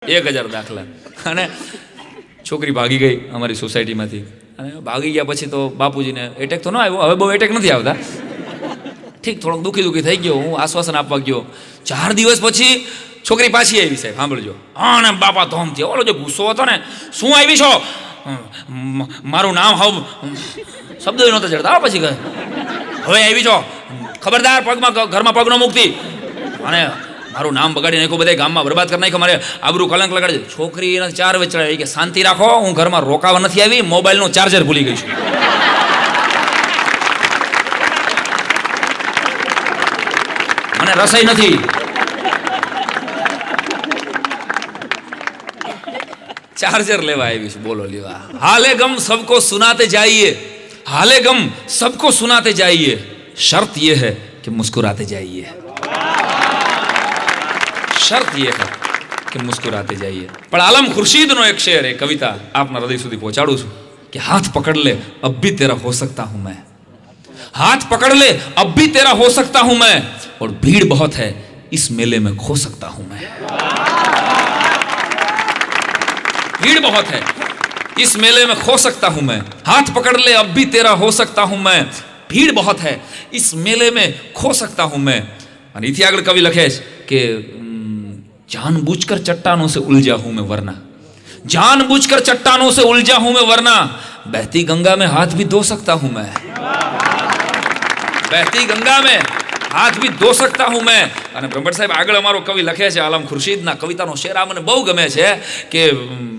1000 દાખલા. અને છોકરી ભાગી ગઈ અમારી સોસાયટીમાંથી. અને ભાગી ગયા પછી તો બાપુજીને એટેક તો ન આવ્યો, હવે બહુ એટેક નથી આવતા. ઠીક, થોડોક દુખી થઈ ગયો. હું આશ્વાસન આપવા ગયો. 4 દિવસ પછી છોકરી પાછી આવી. સાહેબ સાંભળજો, હા ને બાપા ધોમ થયો. ઓલો જે ગુસ્સો હતો ને, શું આવી છો, મારું નામ હવ શબ્દ નહોતા ચડતા. પછી કહે, હવે આવી છો, ખબરદાર પગમાં ઘરમાં પગ ન મૂકતી, અને મારું નામ બગાડી નાખ્યું, બધા ગામમાં બરબાદ કરી નાખ્યો, મારે આબરૂ કલંક લગાડી. છોકરી એના 4 વેચડાવી કે શાંતિ રાખો, હું ઘરમાં રોકાવા નથી આવી, મોબાઈલનો ચાર્જર ભૂલી ગઈ છું. મને રસાઈ નથી. ચાર્જર લેવા આવી છું, બોલો લેવા. હાલે ગમ સબકો સુનાતે જાइए, हाले गम सबको सुनाते जाइए, शर्त ये है कि मुस्कुराते जाइए. शर्त ये है कि मुस्कुराते जाइए. પણ આલમ ખુરશીદનો એક શેર, એ કવિતા આપના હૃદય સુધી પહોંચાડું છું કે હાથ પકડ લે અબ ભી તેરા હો सकता हूं मैं, हाथ पकड़ ले अब भी तेरा हो सकता हूं मैं, और भीड़ बहुत है इस मेले में खो सकता हूं मैं. भीड़ बहुत है इस मेले में खो सकता हूं मैं, हाथ पकड़ ले अब भी तेरा हो सकता हूं मैं, भीड़ बहुत है इस मेले में खो सकता हूं मैं. અને इति આગળ કવિ લખે છે કે जानबूझकर चट्टानों से उलझा हूं मैं वरना, जानबूझकर चट्टानों से उलझा हूं मैं वरना, बहती गंगा में हाथ भी धो सकता हूं मैं, बहती गंगा में हाथ भी धो सकता हूं मैं. અને બ્રહ્મભટ્ટ સાહેબ આગળ અમારો કવિ લખે છે, આલમ ખુરશીદના કવિતાનો શેર આ મને બહુ ગમે છે કે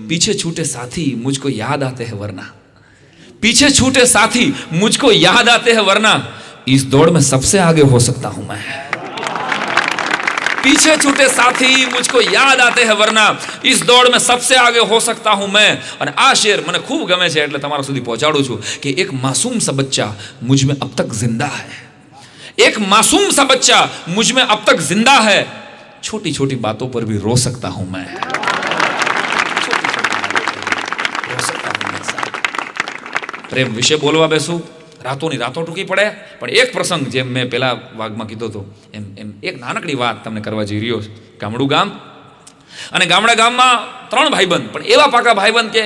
पीछे छूटे साथी मुझको याद आते हैं वरना, पीछे छूटे साथी मुझको याद आते हैं वरना, इस दौड़ में सबसे आगे हो सकता हूं मैं. पीछे छूटे साथी मुझको याद आते हैं वरना, इस दौड़ में सबसे आगे हो सकता हूं मैं. અને આ શેર મને ખૂબ ગમે છે એટલે તમારા સુધી પહોંચાડું છું કે એક માसूम सा बच्चा मुझ में अब तक जिंदा है, एक मासूम सा बच्चा मुझ में अब तक जिंदा है, छोटी छोटी बातों पर भी रो सकता हूं मैं. પ્રેમ વિશે બોલવા બેસું, રાતોની રાતો ટૂંકી પડે. પણ એક પ્રસંગ જેમ મેં પહેલા વાગમાં કીધો હતો એમ એક નાનકડી વાત તમને કરવા જઈ રહ્યો છું. ગામડું ગામ, અને ગામડા ગામમાં 3 ભાઈબંધ, પણ એવા પાકા ભાઈબંધ કે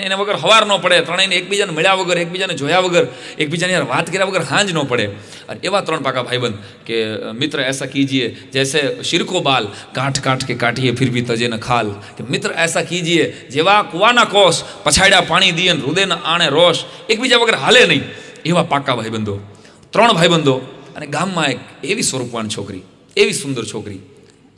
એને વગર હવાર ન પડે, ત્રણેયને એકબીજાને મળ્યા વગર, એકબીજાને જોયા વગર, એકબીજાની યાર વાત કર્યા વગર હાંજ ન પડે. અને એવા 3 પાકા ભાઈબંધ કે મિત્ર ऐसा कीजिए जैसे शिर को बाल, काट काट के काटिए फिर भी तजे न खाल, કે મિત્ર ऐसा कीजिए જેવા કુવાના કોષ, પછાડ્યા પાણી દીએ હૃદયના આણે રોષ, એકબીજા વગર હાલે નહીં. એવા પાકા ભાઈબંધો, 3 ભાઈબંધો. અને ગામમાં એક એવી સ્વરૂપવાન છોકરી, એવી સુંદર છોકરી.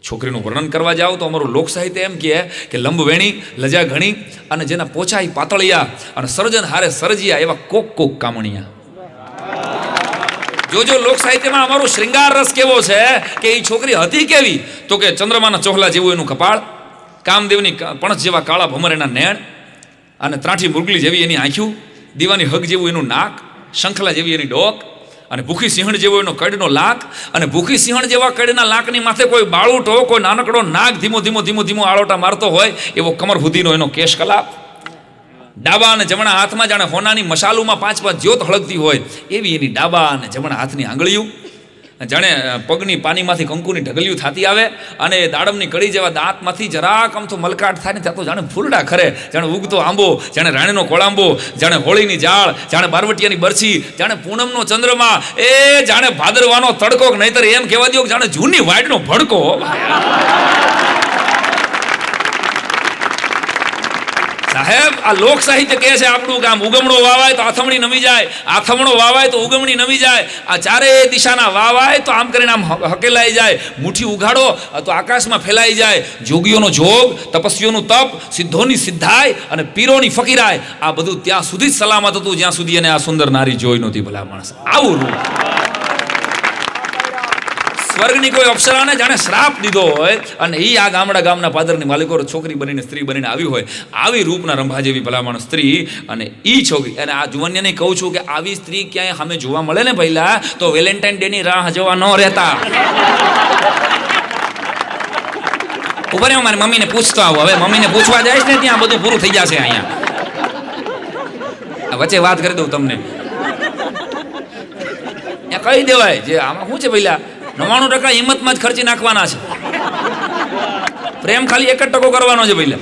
છોકરીનું વર્ણન કરવા જાઓ તો અમારું લોક સાહિત્ય એમ કહે કે લંબ વેણી, લજા ઘણી, અને જેના પોચાઈ પાતળિયા, અને સર્જન હારે સર્જિયા એવા કોક કોક કામણિયા. જો લોક સાહિત્યમાં અમારો શ્રૃંગાર રસ કેવો છે કે એ છોકરી હતી કેવી, તો કે ચંદ્રમાના ચોહલા જેવું એનું કપાળ, કામદેવની પણસ જેવા કાળા ભમર એના નેણ, અને ત્રાઠી મુરગલી જેવી એની આંખ્યું, દીવાની હગ જેવું એનું નાક, શંખલા જેવી એની ડોક, અને ભૂખી સિંહણ જેવો એનો કડનો લાક, અને ભૂખી સિંહણ જેવા કડના લાકની માથે કોઈ બાળુટો, કોઈ નાનકડો નાગ ધીમો ધીમો ધીમો ધીમો આળોટા મારતો હોય એવો કમર સુધીનો એનો કેશ કલાપ, ડાબા અને જમણા હાથમાં જાણે હોનાની મશાલુમાં 5 જ્યોત હળગતી હોય એવી એની ડાબા અને જમણા હાથની આંગળીયું, જાણે પગની પાણીમાંથી કંકુની ઢગલિયું થતી આવે, અને દાડમની કડી જેવા દાંતમાંથી જરાક આમ તો મલકાટ થાય ને ત્યાં તો જાણે ફૂલડા ખરે, જાણે ઉગતો આંબો, જાણે રાણીનો કોળાંબો, જાણે હોળીની જાળ, જાણે બારવટિયાની બરછી, જાણે પૂનમનો ચંદ્રમા, એ જાણે ભાદરવાનો તડકો, નહીતર એમ કહેવા દો જાણે જૂની વાડનો ભડકો. સાહેબ આ લોક સાહિત્ય કહે છે આપણું કામ, ઉગમણો વાવાય તો આથમણી નમી જાય, આથમણો વાવાય તો ઉગમણી નમી જાય, આ ચારે દિશાના વાવાય તો આમ કરીને આમ હકેલાઈ જાય, મુઠ્ઠી ઉઘાડો તો આકાશમાં ફેલાઈ જાય. જોગીઓનો જોગ, તપસ્વીઓનું તપ, સિદ્ધોની સિદ્ધાય, અને પીરોની ફકીરાય, આ બધું ત્યાં સુધી જ સલામત હતું જ્યાં સુધી એને આ સુંદર નારી જોઈ નહોતી. ભલા માણસ, આવું રૂપ સ્વર્ગની કોઈ અપ્સરાને જાણે શ્રાપ દીધો હોય, અને એ આ ગામના પાદરની માલિકો છોકરી બનીને, સ્ત્રી બનીને આવી હોય, આવી રૂપના રંભા જેવી ભલામણ સ્ત્રી. અને એ છોકરી, અને આ જુવાનિયાને કહું છું કે આવી સ્ત્રી ક્યાંય સામે જોવા મળે ને પહેલા તો વેલેન્ટાઇન ડે ની રાહ જોવા ન રહેતા. ઉપર મારી મમ્મીને પૂછતો આવો, હવે મમ્મીને પૂછવા જાય ને ત્યાં બધું પૂરું થઈ જશે. અહીંયા વચ્ચે વાત કરી દઉં તમને, કહી દેવાય જે આમાં શું છે પહેલા 99% હિંમતમાં જ ખર્ચી નાખવાના છે. પ્રેમ ખાલી 1% કરવાનો છે ભાઈ.